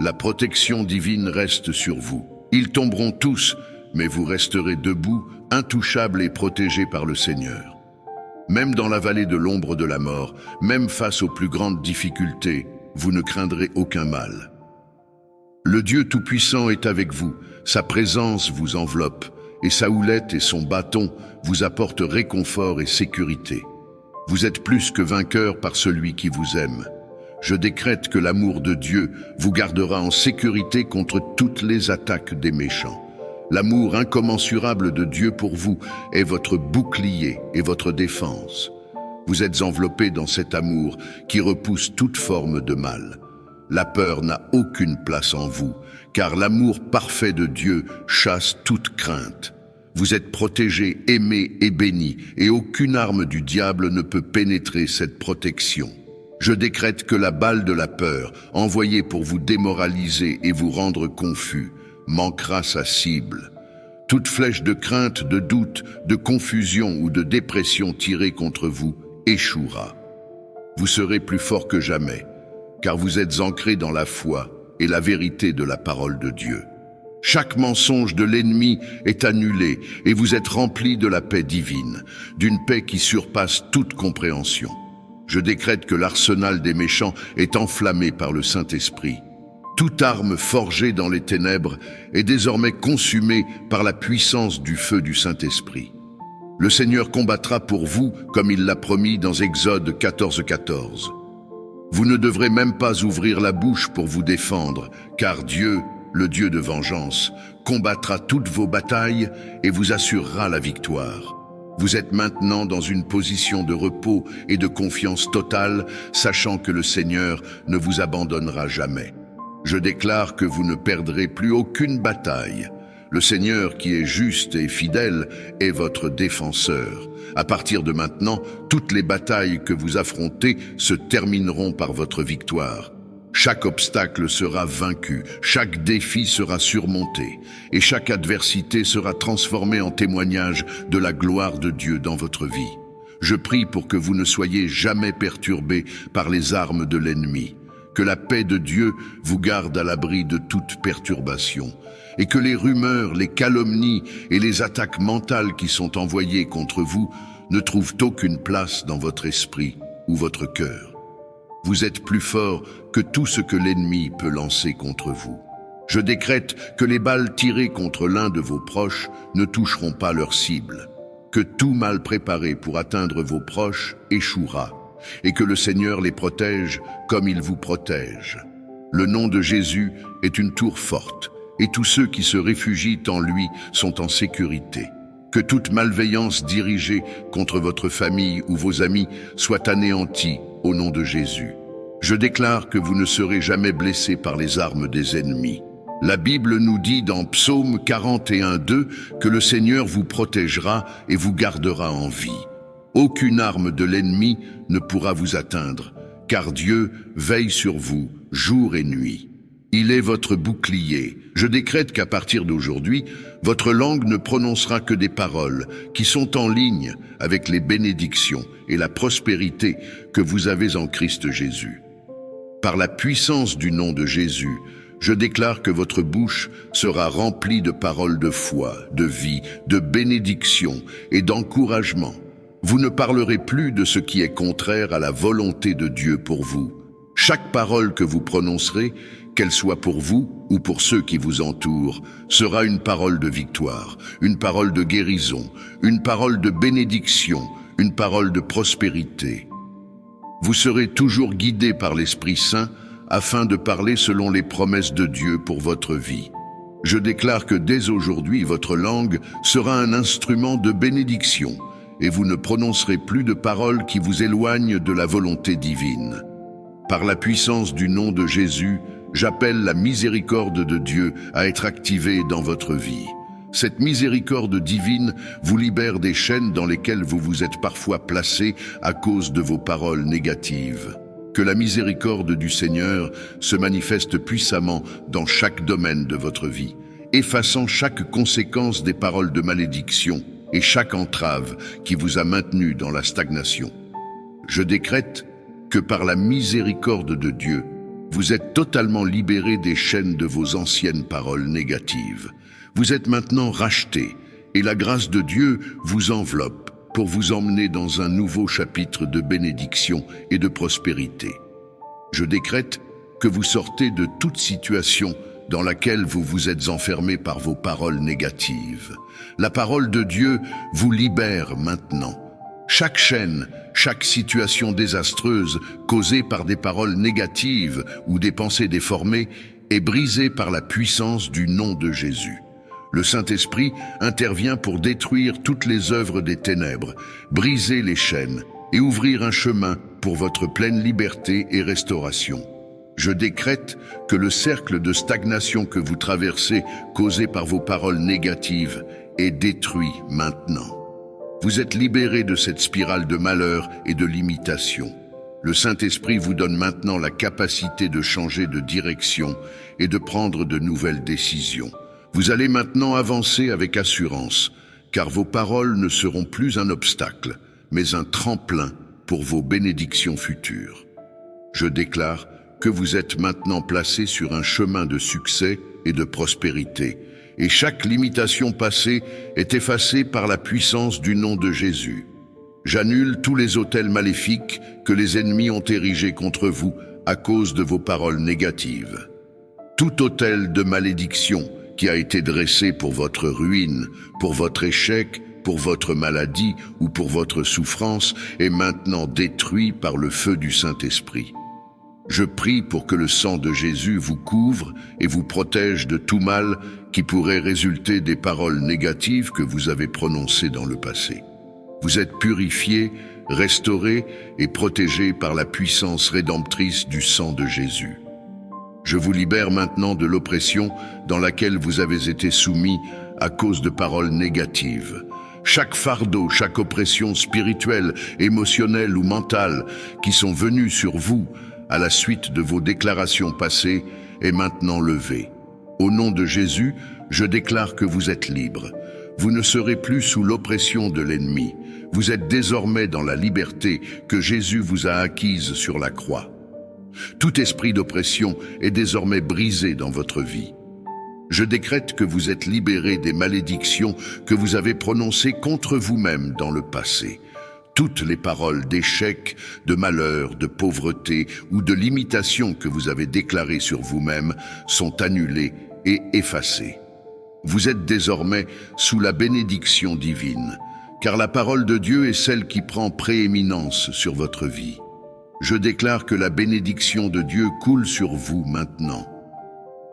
la protection divine reste sur vous. Ils tomberont tous, mais vous resterez debout, intouchables et protégés par le Seigneur. Même dans la vallée de l'ombre de la mort, même face aux plus grandes difficultés, vous ne craindrez aucun mal. Le Dieu Tout-Puissant est avec vous, sa présence vous enveloppe, et sa houlette et son bâton vous apportent réconfort et sécurité. Vous êtes plus que vainqueurs par celui qui vous aime. Je décrète que l'amour de Dieu vous gardera en sécurité contre toutes les attaques des méchants. L'amour incommensurable de Dieu pour vous est votre bouclier et votre défense. Vous êtes enveloppés dans cet amour qui repousse toute forme de mal. La peur n'a aucune place en vous, car l'amour parfait de Dieu chasse toute crainte. Vous êtes protégés, aimés et bénis, et aucune arme du diable ne peut pénétrer cette protection. Je décrète que la balle de la peur, envoyée pour vous démoraliser et vous rendre confus, manquera sa cible. Toute flèche de crainte, de doute, de confusion ou de dépression tirée contre vous échouera. Vous serez plus forts que jamais, car vous êtes ancrés dans la foi et la vérité de la parole de Dieu. Chaque mensonge de l'ennemi est annulé et vous êtes remplis de la paix divine, d'une paix qui surpasse toute compréhension. Je décrète que l'arsenal des méchants est enflammé par le Saint-Esprit. Toute arme forgée dans les ténèbres est désormais consumée par la puissance du feu du Saint-Esprit. Le Seigneur combattra pour vous comme il l'a promis dans Exode 14:14. Vous ne devrez même pas ouvrir la bouche pour vous défendre, car Dieu, le Dieu de vengeance, combattra toutes vos batailles et vous assurera la victoire. Vous êtes maintenant dans une position de repos et de confiance totale, sachant que le Seigneur ne vous abandonnera jamais. Je déclare que vous ne perdrez plus aucune bataille. Le Seigneur, qui est juste et fidèle, est votre défenseur. À partir de maintenant, toutes les batailles que vous affrontez se termineront par votre victoire. Chaque obstacle sera vaincu, chaque défi sera surmonté, et chaque adversité sera transformée en témoignage de la gloire de Dieu dans votre vie. Je prie pour que vous ne soyez jamais perturbés par les armes de l'ennemi, que la paix de Dieu vous garde à l'abri de toute perturbation, et que les rumeurs, les calomnies et les attaques mentales qui sont envoyées contre vous ne trouvent aucune place dans votre esprit ou votre cœur. Vous êtes plus fort que tout ce que l'ennemi peut lancer contre vous. Je décrète que les balles tirées contre l'un de vos proches ne toucheront pas leur cible, que tout mal préparé pour atteindre vos proches échouera, et que le Seigneur les protège comme il vous protège. Le nom de Jésus est une tour forte, et tous ceux qui se réfugient en lui sont en sécurité. Que toute malveillance dirigée contre votre famille ou vos amis soit anéantie au nom de Jésus. Je déclare que vous ne serez jamais blessés par les armes des ennemis. La Bible nous dit dans Psaume 41:2 que le Seigneur vous protégera et vous gardera en vie. Aucune arme de l'ennemi ne pourra vous atteindre, car Dieu veille sur vous jour et nuit. Il est votre bouclier. Je décrète qu'à partir d'aujourd'hui, votre langue ne prononcera que des paroles qui sont en ligne avec les bénédictions et la prospérité que vous avez en Christ Jésus. Par la puissance du nom de Jésus, je déclare que votre bouche sera remplie de paroles de foi, de vie, de bénédiction et d'encouragement. Vous ne parlerez plus de ce qui est contraire à la volonté de Dieu pour vous. Chaque parole que vous prononcerez, qu'elle soit pour vous ou pour ceux qui vous entourent, sera une parole de victoire, une parole de guérison, une parole de bénédiction, une parole de prospérité. Vous serez toujours guidés par l'Esprit Saint afin de parler selon les promesses de Dieu pour votre vie. Je déclare que dès aujourd'hui, votre langue sera un instrument de bénédiction et vous ne prononcerez plus de paroles qui vous éloignent de la volonté divine. Par la puissance du nom de Jésus, j'appelle la miséricorde de Dieu à être activée dans votre vie. Cette miséricorde divine vous libère des chaînes dans lesquelles vous vous êtes parfois placés à cause de vos paroles négatives. Que la miséricorde du Seigneur se manifeste puissamment dans chaque domaine de votre vie, effaçant chaque conséquence des paroles de malédiction et chaque entrave qui vous a maintenu dans la stagnation. Je décrète que par la miséricorde de Dieu, vous êtes totalement libérés des chaînes de vos anciennes paroles négatives. Vous êtes maintenant rachetés et la grâce de Dieu vous enveloppe pour vous emmener dans un nouveau chapitre de bénédiction et de prospérité. Je décrète que vous sortez de toute situation dans laquelle vous vous êtes enfermés par vos paroles négatives. La parole de Dieu vous libère maintenant. Chaque chaîne, chaque situation désastreuse causée par des paroles négatives ou des pensées déformées est brisée par la puissance du nom de Jésus. Le Saint-Esprit intervient pour détruire toutes les œuvres des ténèbres, briser les chaînes et ouvrir un chemin pour votre pleine liberté et restauration. Je décrète que le cercle de stagnation que vous traversez, causé par vos paroles négatives, est détruit maintenant. Vous êtes libérés de cette spirale de malheur et de limitation. Le Saint-Esprit vous donne maintenant la capacité de changer de direction et de prendre de nouvelles décisions. Vous allez maintenant avancer avec assurance, car vos paroles ne seront plus un obstacle, mais un tremplin pour vos bénédictions futures. Je déclare que vous êtes maintenant placés sur un chemin de succès et de prospérité, et chaque limitation passée est effacée par la puissance du nom de Jésus. J'annule tous les autels maléfiques que les ennemis ont érigés contre vous à cause de vos paroles négatives. Tout autel de malédiction qui a été dressé pour votre ruine, pour votre échec, pour votre maladie ou pour votre souffrance est maintenant détruit par le feu du Saint-Esprit. Je prie pour que le sang de Jésus vous couvre et vous protège de tout mal qui pourrait résulter des paroles négatives que vous avez prononcées dans le passé. Vous êtes purifiés, restaurés et protégés par la puissance rédemptrice du sang de Jésus. Je vous libère maintenant de l'oppression dans laquelle vous avez été soumis à cause de paroles négatives. Chaque fardeau, chaque oppression spirituelle, émotionnelle ou mentale qui sont venues sur vous à la suite de vos déclarations passées est maintenant levée. Au nom de Jésus, je déclare que vous êtes libres. Vous ne serez plus sous l'oppression de l'ennemi. Vous êtes désormais dans la liberté que Jésus vous a acquise sur la croix. Tout esprit d'oppression est désormais brisé dans votre vie. Je décrète que vous êtes libérés des malédictions que vous avez prononcées contre vous-même dans le passé. Toutes les paroles d'échec, de malheur, de pauvreté ou de limitation que vous avez déclarées sur vous-même sont annulées et effacées. Vous êtes désormais sous la bénédiction divine, car la parole de Dieu est celle qui prend prééminence sur votre vie. Je déclare que la bénédiction de Dieu coule sur vous maintenant.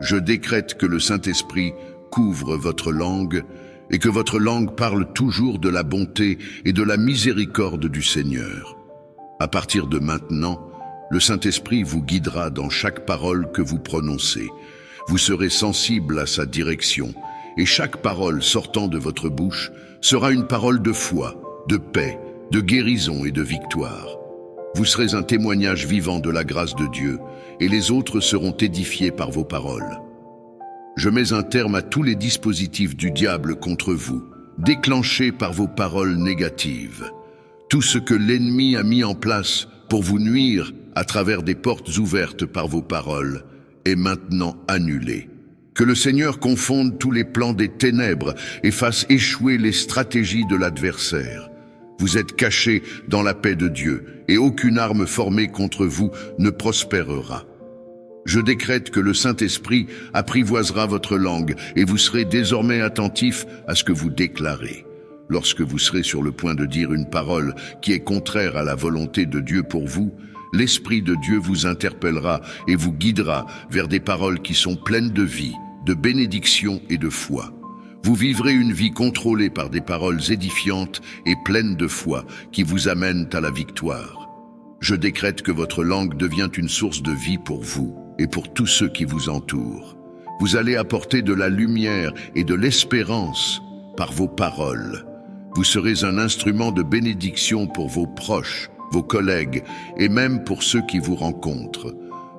Je décrète que le Saint-Esprit couvre votre langue et que votre langue parle toujours de la bonté et de la miséricorde du Seigneur. À partir de maintenant, le Saint-Esprit vous guidera dans chaque parole que vous prononcez. Vous serez sensible à sa direction, et chaque parole sortant de votre bouche sera une parole de foi, de paix, de guérison et de victoire. Vous serez un témoignage vivant de la grâce de Dieu, et les autres seront édifiés par vos paroles. Je mets un terme à tous les dispositifs du diable contre vous, déclenchés par vos paroles négatives. Tout ce que l'ennemi a mis en place pour vous nuire à travers des portes ouvertes par vos paroles est maintenant annulé. Que le Seigneur confonde tous les plans des ténèbres et fasse échouer les stratégies de l'adversaire. Vous êtes cachés dans la paix de Dieu et aucune arme formée contre vous ne prospérera. Je décrète que le Saint-Esprit apprivoisera votre langue et vous serez désormais attentifs à ce que vous déclarez. Lorsque vous serez sur le point de dire une parole qui est contraire à la volonté de Dieu pour vous, l'Esprit de Dieu vous interpellera et vous guidera vers des paroles qui sont pleines de vie, de bénédiction et de foi. Vous vivrez une vie contrôlée par des paroles édifiantes et pleines de foi qui vous amènent à la victoire. Je décrète que votre langue devient une source de vie pour vous et pour tous ceux qui vous entourent. Vous allez apporter de la lumière et de l'espérance par vos paroles. Vous serez un instrument de bénédiction pour vos proches, vos collègues et même pour ceux qui vous rencontrent.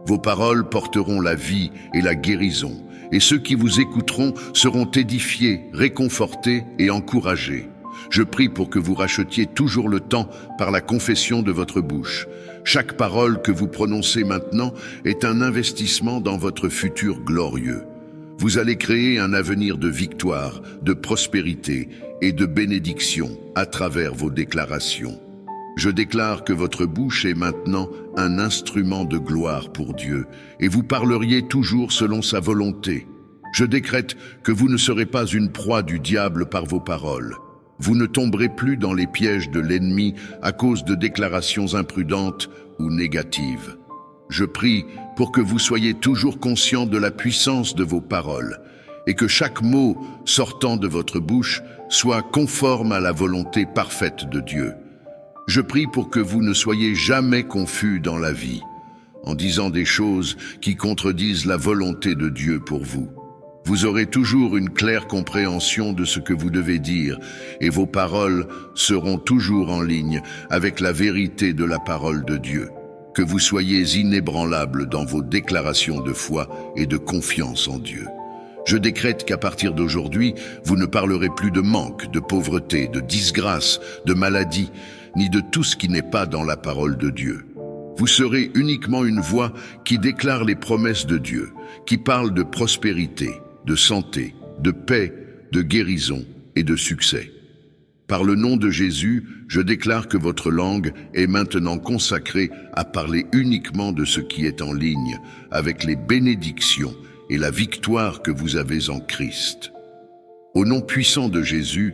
Vos paroles porteront la vie et la guérison, et ceux qui vous écouteront seront édifiés, réconfortés et encouragés. Je prie pour que vous rachetiez toujours le temps par la confession de votre bouche. Chaque parole que vous prononcez maintenant est un investissement dans votre futur glorieux. Vous allez créer un avenir de victoire, de prospérité et de bénédiction à travers vos déclarations. Je déclare que votre bouche est maintenant un instrument de gloire pour Dieu et vous parleriez toujours selon sa volonté. Je décrète que vous ne serez pas une proie du diable par vos paroles. Vous ne tomberez plus dans les pièges de l'ennemi à cause de déclarations imprudentes ou négatives. Je prie pour que vous soyez toujours conscient de la puissance de vos paroles et que chaque mot sortant de votre bouche soit conforme à la volonté parfaite de Dieu. Je prie pour que vous ne soyez jamais confus dans la vie, en disant des choses qui contredisent la volonté de Dieu pour vous. Vous aurez toujours une claire compréhension de ce que vous devez dire, et vos paroles seront toujours en ligne avec la vérité de la parole de Dieu. Que vous soyez inébranlables dans vos déclarations de foi et de confiance en Dieu. Je décrète qu'à partir d'aujourd'hui, vous ne parlerez plus de manque, de pauvreté, de disgrâce, de maladie, ni de tout ce qui n'est pas dans la parole de Dieu. Vous serez uniquement une voix qui déclare les promesses de Dieu, qui parle de prospérité, de santé, de paix, de guérison et de succès. Par le nom de Jésus, je déclare que votre langue est maintenant consacrée à parler uniquement de ce qui est en ligne, avec les bénédictions et la victoire que vous avez en Christ. Au nom puissant de Jésus,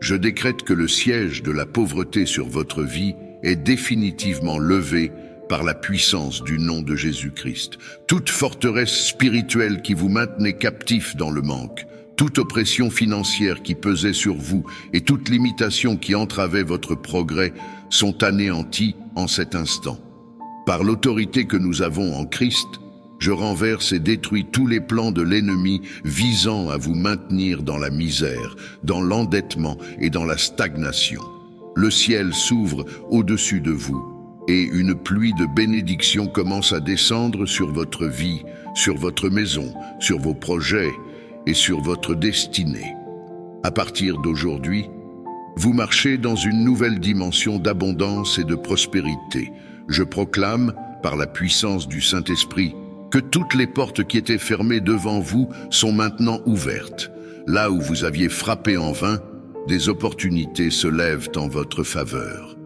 je décrète que le siège de la pauvreté sur votre vie est définitivement levé par la puissance du nom de Jésus-Christ. Toute forteresse spirituelle qui vous maintenait captif dans le manque, toute oppression financière qui pesait sur vous et toute limitation qui entravait votre progrès sont anéanties en cet instant. Par l'autorité que nous avons en Christ, je renverse et détruis tous les plans de l'ennemi visant à vous maintenir dans la misère, dans l'endettement et dans la stagnation. Le ciel s'ouvre au-dessus de vous et une pluie de bénédictions commence à descendre sur votre vie, sur votre maison, sur vos projets et sur votre destinée. À partir d'aujourd'hui, vous marchez dans une nouvelle dimension d'abondance et de prospérité. Je proclame, par la puissance du Saint-Esprit, que toutes les portes qui étaient fermées devant vous sont maintenant ouvertes. Là où vous aviez frappé en vain, des opportunités se lèvent en votre faveur.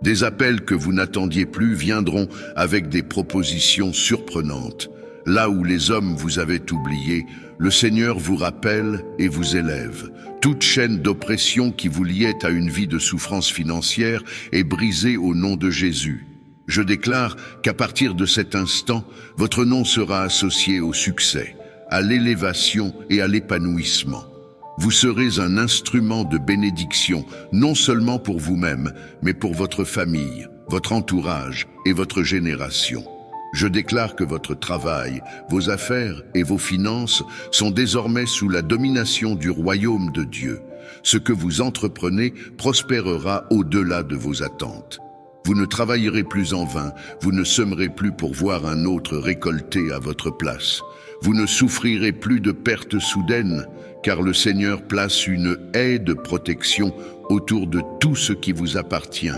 Des appels que vous n'attendiez plus viendront avec des propositions surprenantes. Là où les hommes vous avaient oublié, le Seigneur vous rappelle et vous élève. Toute chaîne d'oppression qui vous liait à une vie de souffrance financière est brisée au nom de Jésus. Je déclare qu'à partir de cet instant, votre nom sera associé au succès, à l'élévation et à l'épanouissement. Vous serez un instrument de bénédiction, non seulement pour vous-même, mais pour votre famille, votre entourage et votre génération. Je déclare que votre travail, vos affaires et vos finances sont désormais sous la domination du royaume de Dieu. Ce que vous entreprenez prospérera au-delà de vos attentes. Vous ne travaillerez plus en vain, vous ne semerez plus pour voir un autre récolter à votre place. Vous ne souffrirez plus de pertes soudaines, car le Seigneur place une haie de protection autour de tout ce qui vous appartient.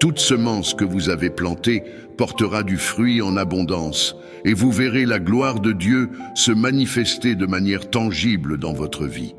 Toute semence que vous avez plantée portera du fruit en abondance, et vous verrez la gloire de Dieu se manifester de manière tangible dans votre vie.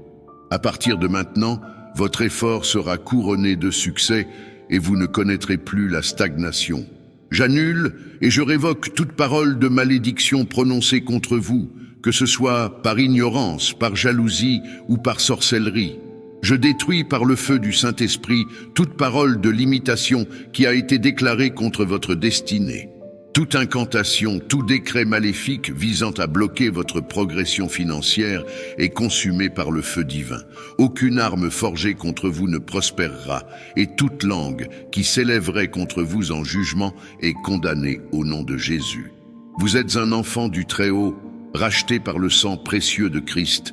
À partir de maintenant, votre effort sera couronné de succès et vous ne connaîtrez plus la stagnation. J'annule et je révoque toute parole de malédiction prononcée contre vous, que ce soit par ignorance, par jalousie ou par sorcellerie. Je détruis par le feu du Saint-Esprit toute parole de limitation qui a été déclarée contre votre destinée. Toute incantation, tout décret maléfique visant à bloquer votre progression financière est consumé par le feu divin. Aucune arme forgée contre vous ne prospérera, et toute langue qui s'élèverait contre vous en jugement est condamnée au nom de Jésus. Vous êtes un enfant du Très-Haut, racheté par le sang précieux de Christ,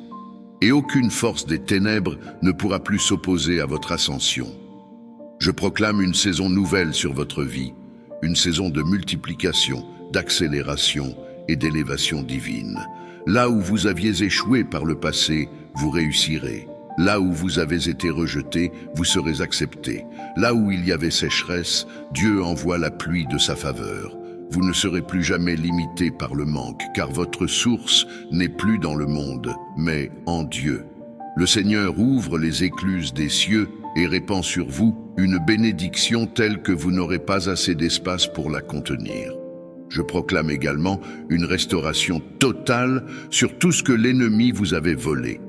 et aucune force des ténèbres ne pourra plus s'opposer à votre ascension. Je proclame une saison nouvelle sur votre vie, une saison de multiplication, d'accélération et d'élévation divine. Là où vous aviez échoué par le passé, vous réussirez. Là où vous avez été rejeté, vous serez accepté. Là où il y avait sécheresse, Dieu envoie la pluie de sa faveur. Vous ne serez plus jamais limité par le manque, car votre source n'est plus dans le monde, mais en Dieu. Le Seigneur ouvre les écluses des cieux et répand sur vous une bénédiction telle que vous n'aurez pas assez d'espace pour la contenir. Je proclame également une restauration totale sur tout ce que l'ennemi vous avait volé.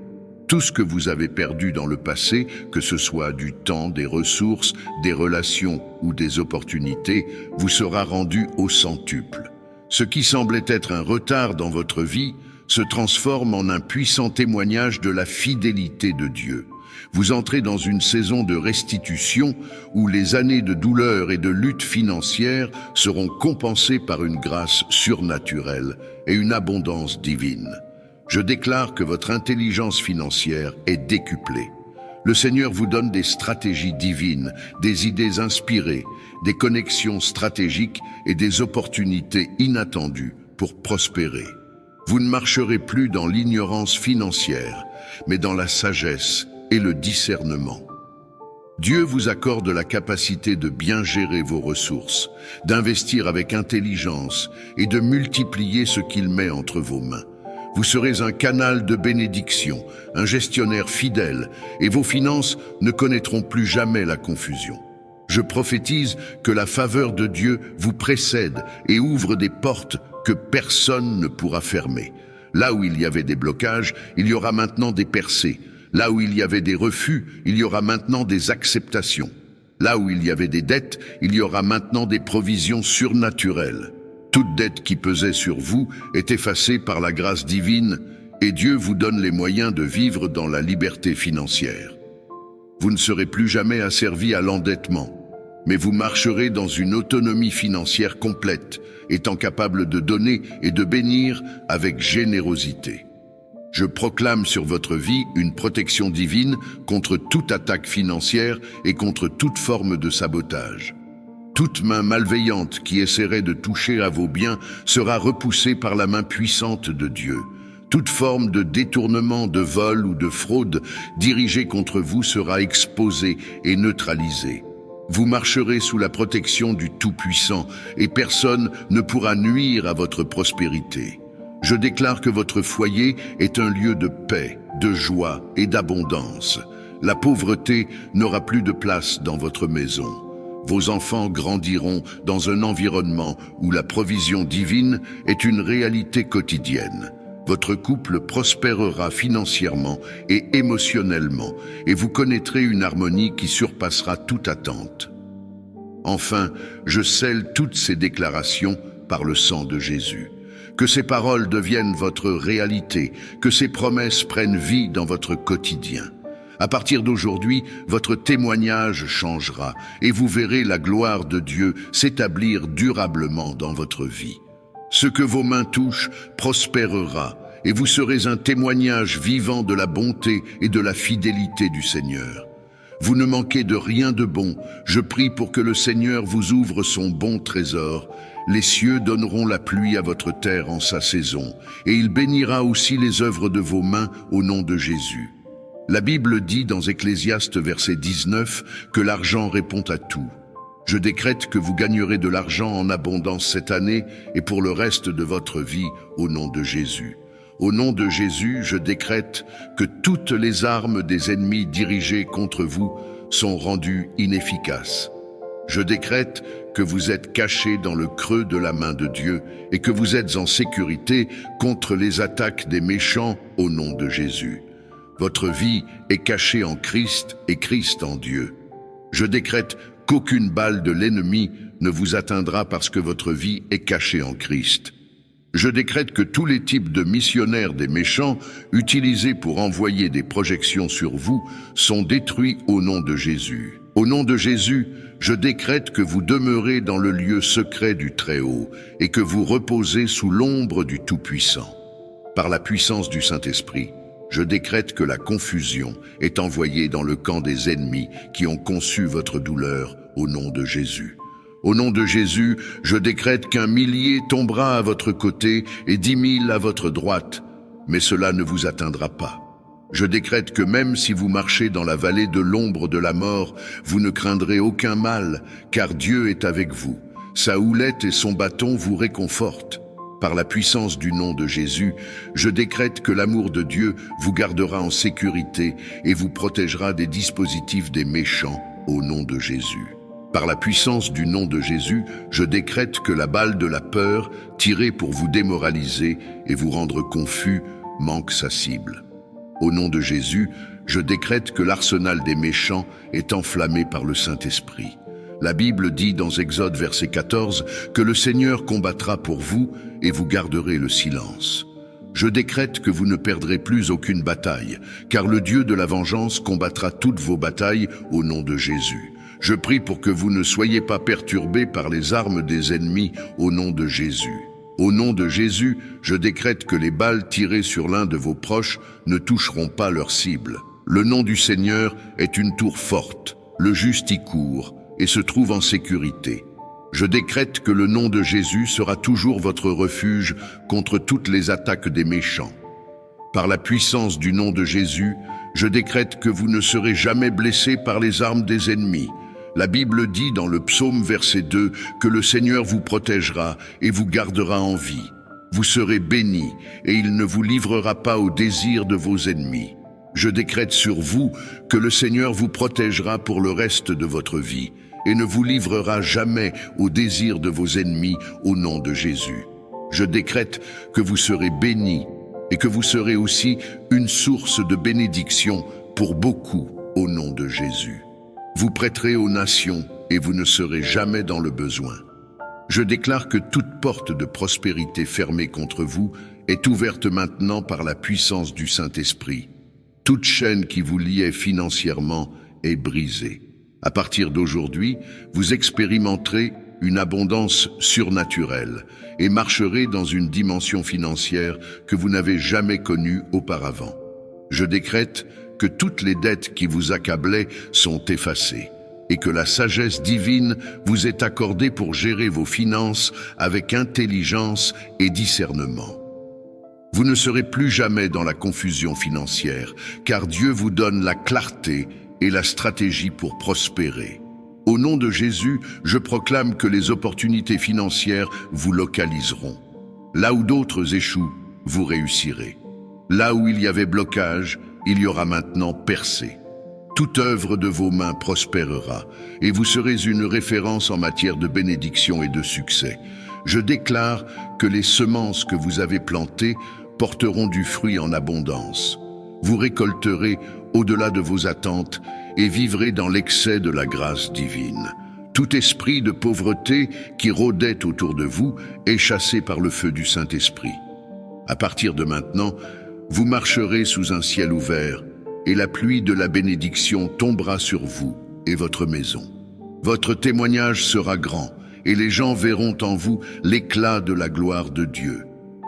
Tout ce que vous avez perdu dans le passé, que ce soit du temps, des ressources, des relations ou des opportunités, vous sera rendu au centuple. Ce qui semblait être un retard dans votre vie se transforme en un puissant témoignage de la fidélité de Dieu. Vous entrez dans une saison de restitution où les années de douleur et de lutte financière seront compensées par une grâce surnaturelle et une abondance divine. Je déclare que votre intelligence financière est décuplée. Le Seigneur vous donne des stratégies divines, des idées inspirées, des connexions stratégiques et des opportunités inattendues pour prospérer. Vous ne marcherez plus dans l'ignorance financière, mais dans la sagesse et le discernement. Dieu vous accorde la capacité de bien gérer vos ressources, d'investir avec intelligence et de multiplier ce qu'il met entre vos mains. Vous serez un canal de bénédiction, un gestionnaire fidèle, et vos finances ne connaîtront plus jamais la confusion. Je prophétise que la faveur de Dieu vous précède et ouvre des portes que personne ne pourra fermer. Là où il y avait des blocages, il y aura maintenant des percées. Là où il y avait des refus, il y aura maintenant des acceptations. Là où il y avait des dettes, il y aura maintenant des provisions surnaturelles. Toute dette qui pesait sur vous est effacée par la grâce divine et Dieu vous donne les moyens de vivre dans la liberté financière. Vous ne serez plus jamais asservi à l'endettement, mais vous marcherez dans une autonomie financière complète, étant capable de donner et de bénir avec générosité. Je proclame sur votre vie une protection divine contre toute attaque financière et contre toute forme de sabotage. Toute main malveillante qui essaierait de toucher à vos biens sera repoussée par la main puissante de Dieu. Toute forme de détournement, de vol ou de fraude dirigée contre vous sera exposée et neutralisée. Vous marcherez sous la protection du Tout-Puissant et personne ne pourra nuire à votre prospérité. Je déclare que votre foyer est un lieu de paix, de joie et d'abondance. La pauvreté n'aura plus de place dans votre maison. Vos enfants grandiront dans un environnement où la provision divine est une réalité quotidienne. Votre couple prospérera financièrement et émotionnellement et vous connaîtrez une harmonie qui surpassera toute attente. Enfin, je scelle toutes ces déclarations par le sang de Jésus. Que ces paroles deviennent votre réalité, que ces promesses prennent vie dans votre quotidien. À partir d'aujourd'hui, votre témoignage changera et vous verrez la gloire de Dieu s'établir durablement dans votre vie. Ce que vos mains touchent prospérera, et vous serez un témoignage vivant de la bonté et de la fidélité du Seigneur. Vous ne manquez de rien de bon. Je prie pour que le Seigneur vous ouvre son bon trésor. Les cieux donneront la pluie à votre terre en sa saison, et il bénira aussi les œuvres de vos mains au nom de Jésus. La Bible dit dans Ecclésiaste verset 19 que l'argent répond à tout. Je décrète que vous gagnerez de l'argent en abondance cette année et pour le reste de votre vie au nom de Jésus. Au nom de Jésus, je décrète que toutes les armes des ennemis dirigées contre vous sont rendues inefficaces. Je décrète que vous êtes cachés dans le creux de la main de Dieu et que vous êtes en sécurité contre les attaques des méchants au nom de Jésus. Votre vie est cachée en Christ et Christ en Dieu. Je décrète qu'aucune balle de l'ennemi ne vous atteindra parce que votre vie est cachée en Christ. Je décrète que tous les types de missionnaires des méchants utilisés pour envoyer des projections sur vous sont détruits au nom de Jésus. Au nom de Jésus, je décrète que vous demeurez dans le lieu secret du Très-Haut et que vous reposez sous l'ombre du Tout-Puissant. Par la puissance du Saint-Esprit, je décrète que la confusion est envoyée dans le camp des ennemis qui ont conçu votre douleur au nom de Jésus. Au nom de Jésus, je décrète qu'un millier tombera à votre côté et 10 000 à votre droite, mais cela ne vous atteindra pas. Je décrète que même si vous marchez dans la vallée de l'ombre de la mort, vous ne craindrez aucun mal, car Dieu est avec vous. Sa houlette et son bâton vous réconfortent. Par la puissance du nom de Jésus, je décrète que l'amour de Dieu vous gardera en sécurité et vous protégera des dispositifs des méchants au nom de Jésus. Par la puissance du nom de Jésus, je décrète que la balle de la peur, tirée pour vous démoraliser et vous rendre confus, manque sa cible. Au nom de Jésus, je décrète que l'arsenal des méchants est enflammé par le Saint-Esprit. La Bible dit dans Exode verset 14 que le Seigneur combattra pour vous et vous garderez le silence. Je décrète que vous ne perdrez plus aucune bataille, car le Dieu de la vengeance combattra toutes vos batailles au nom de Jésus. Je prie pour que vous ne soyez pas perturbés par les armes des ennemis au nom de Jésus. Au nom de Jésus, je décrète que les balles tirées sur l'un de vos proches ne toucheront pas leur cible. Le nom du Seigneur est une tour forte. Le juste y court et se trouve en sécurité. Je décrète que le nom de Jésus sera toujours votre refuge contre toutes les attaques des méchants. Par la puissance du nom de Jésus, je décrète que vous ne serez jamais blessés par les armes des ennemis. La Bible dit dans le psaume verset 2 que le Seigneur vous protégera et vous gardera en vie. Vous serez bénis et il ne vous livrera pas au désir de vos ennemis. Je décrète sur vous que le Seigneur vous protégera pour le reste de votre vie et ne vous livrera jamais au désir de vos ennemis au nom de Jésus. Je décrète que vous serez bénis et que vous serez aussi une source de bénédiction pour beaucoup au nom de Jésus. Vous prêterez aux nations et vous ne serez jamais dans le besoin. Je déclare que toute porte de prospérité fermée contre vous est ouverte maintenant par la puissance du Saint-Esprit. Toute chaîne qui vous liait financièrement est brisée. À partir d'aujourd'hui, vous expérimenterez une abondance surnaturelle et marcherez dans une dimension financière que vous n'avez jamais connue auparavant. Je décrète que toutes les dettes qui vous accablaient sont effacées et que la sagesse divine vous est accordée pour gérer vos finances avec intelligence et discernement. Vous ne serez plus jamais dans la confusion financière, car Dieu vous donne la clarté et la stratégie pour prospérer. Au nom de Jésus, je proclame que les opportunités financières vous localiseront. Là où d'autres échouent, vous réussirez. Là où il y avait blocage, il y aura maintenant percée. Toute œuvre de vos mains prospérera, et vous serez une référence en matière de bénédiction et de succès. Je déclare que les semences que vous avez plantées porteront du fruit en abondance. Vous récolterez au-delà de vos attentes et vivrez dans l'excès de la grâce divine. Tout esprit de pauvreté qui rôdait autour de vous est chassé par le feu du Saint-Esprit. À partir de maintenant, vous marcherez sous un ciel ouvert et la pluie de la bénédiction tombera sur vous et votre maison. Votre témoignage sera grand et les gens verront en vous l'éclat de la gloire de Dieu.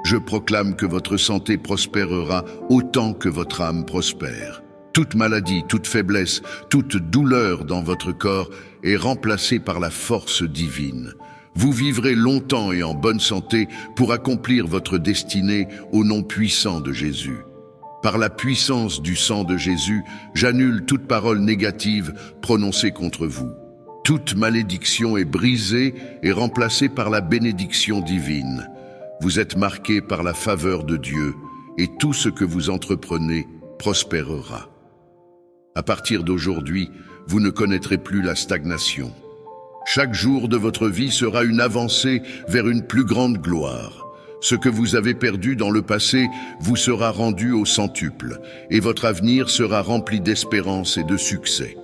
Je proclame que votre santé prospérera autant que votre âme prospère. Toute maladie, toute faiblesse, toute douleur dans votre corps est remplacée par la force divine. Vous vivrez longtemps et en bonne santé pour accomplir votre destinée au nom puissant de Jésus. Par la puissance du sang de Jésus, j'annule toute parole négative prononcée contre vous. Toute malédiction est brisée et remplacée par la bénédiction divine. Vous êtes marqués par la faveur de Dieu et tout ce que vous entreprenez prospérera. À partir d'aujourd'hui, vous ne connaîtrez plus la stagnation. Chaque jour de votre vie sera une avancée vers une plus grande gloire. Ce que vous avez perdu dans le passé vous sera rendu au centuple, et votre avenir sera rempli d'espérance et de succès.